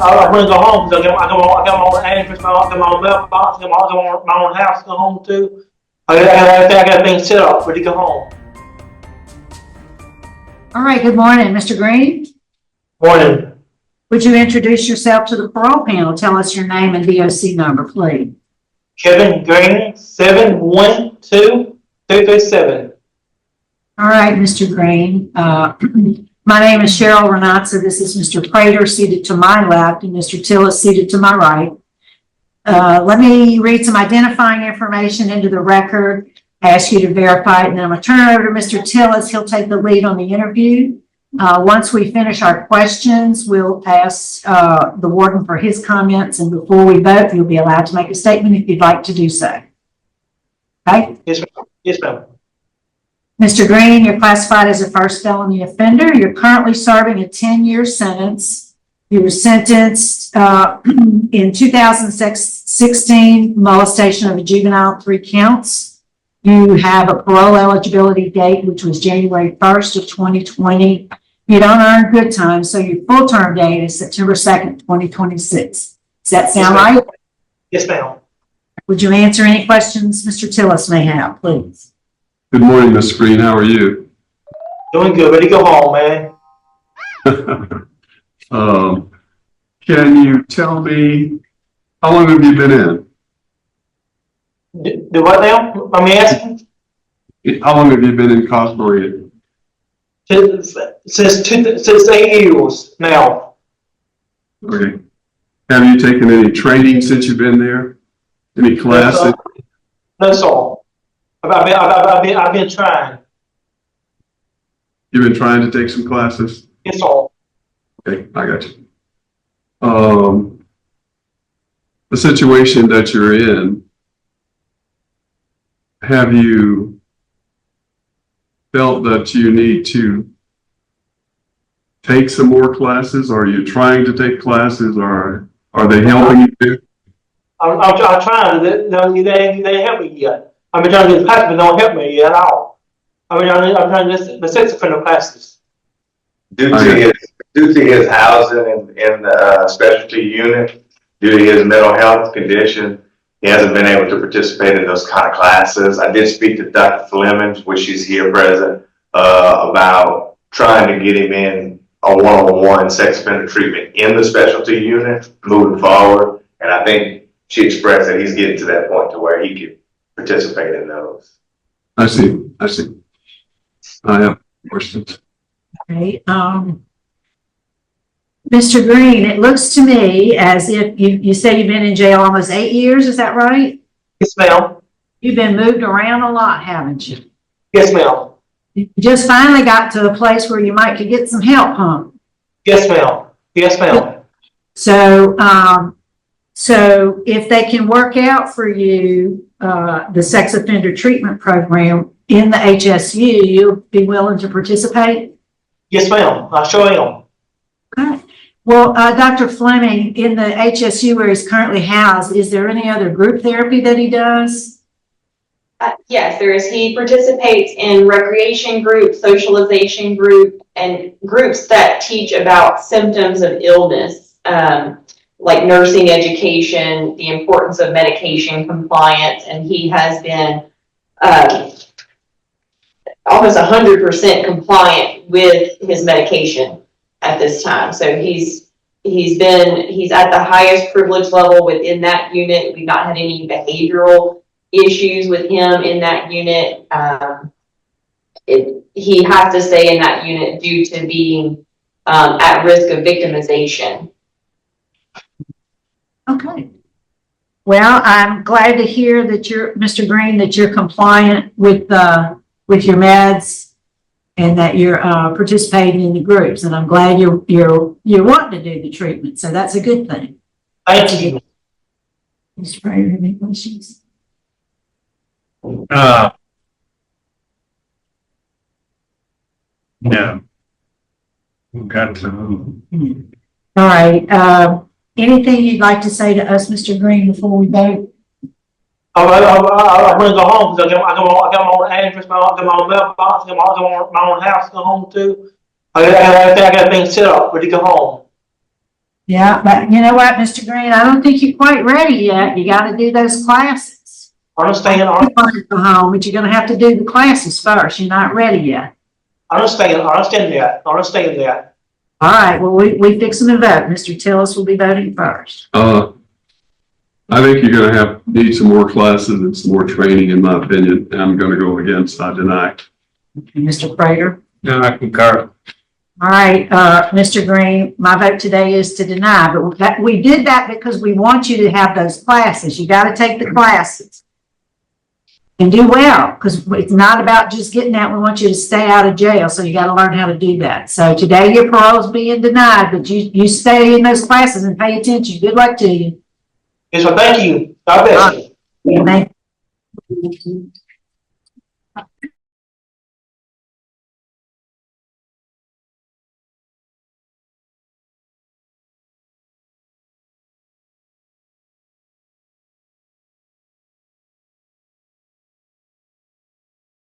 I'm gonna go home because I got my own address, I got my own mailbox, I got my own house to go home to. I got things set up, ready to go home. All right, good morning, Mr. Green. Morning. Would you introduce yourself to the parole panel? Tell us your name and DOC number, please. Kevin Green, 712-337. All right, Mr. Green. My name is Cheryl Renatza. This is Mr. Prater seated to my left and Mr. Tillis seated to my right. Let me read some identifying information into the record, ask you to verify it, and then I'm going to turn it over to Mr. Tillis. He'll take the lead on the interview. Once we finish our questions, we'll ask the warden for his comments, and before we vote, you'll be allowed to make a statement if you'd like to do so. Okay? Yes, ma'am. Yes, ma'am. Mr. Green, you're classified as a first felony offender. You're currently serving a 10-year sentence. You were sentenced in 2016, molestation of a juvenile, 3 counts. You have a parole eligibility date, which was January 1st of 2020. You don't earn good time, so your full term date is September 2nd, 2026. Does that sound right? Yes, ma'am. Would you answer any questions Mr. Tillis may have, please? Good morning, Mr. Green. How are you? Doing good. Ready to go home, man. Can you tell me, how long have you been in? Do what now? I'm asking? How long have you been incarcerated? Since 8 years now. Okay. Have you taken any training since you've been there? Any classes? That's all. I've been trying. You've been trying to take some classes? It's all. Okay, I got you. The situation that you're in, have you felt that you need to take some more classes? Are you trying to take classes, or are they helping you? I'm trying to. They help me yet. I've been trying to get classes, but don't help me at all. I'm trying to the sex offender classes. Due to his housing in the specialty unit, due to his mental health condition, he hasn't been able to participate in those kind of classes. I did speak to Dr. Fleming, which she's here present, about trying to get him in a one-on-one sex offender treatment in the specialty unit moving forward. And I think she expressed that he's getting to that point to where he could participate in those. I see. I have questions. Okay. Mr. Green, it looks to me as if you say you've been in jail almost 8 years. Is that right? Yes, ma'am. You've been moved around a lot, haven't you? Yes, ma'am. You just finally got to the place where you might could get some help, huh? Yes, ma'am. Yes, ma'am. So, so if they can work out for you the sex offender treatment program in the HSU, you'll be willing to participate? Yes, ma'am. I sure am. Okay. Well, Dr. Fleming, in the HSU where he's currently housed, is there any other group therapy that he does? Yes, there is. He participates in recreation groups, socialization group, and groups that teach about symptoms of illness, like nursing education, the importance of medication compliance, and he has been almost 100% compliant with his medication at this time. So he's at the highest privilege level within that unit. We've not had any behavioral issues with him in that unit. He has to stay in that unit due to being at risk of victimization. Okay. Well, I'm glad to hear that Mr. Green, that you're compliant with your meds and that you're participating in the groups. And I'm glad you're wanting to do the treatment. So that's a good thing. Thank you. Mr. Prater, any questions? No. Got to. All right. Anything you'd like to say to us, Mr. Green, before we vote? I'm gonna go home because I got my own address, I got my own mailbox, I got my own house to go home to. I got things set up, ready to go home. Yeah, but you know what, Mr. Green, I don't think you're quite ready yet. You gotta do those classes. Understand, You want to go home, but you're gonna have to do the classes first. You're not ready yet. understand that, All right, well, we fixing to vote. Mr. Tillis will be voting first. I think you're gonna need some more classes and some more training, in my opinion, and I'm gonna go against, I deny. Mr. Prater? No, I concur. All right, Mr. Green, my vote today is to deny, but we did that because we want you to have those classes. You gotta take the classes. And do well, because it's not about just getting out. We want you to stay out of jail, so you gotta learn how to do that. So today your parole's being denied, but you stay in those classes and pay attention. Good luck to you. yes, well, thank you, God bless you. Thank you.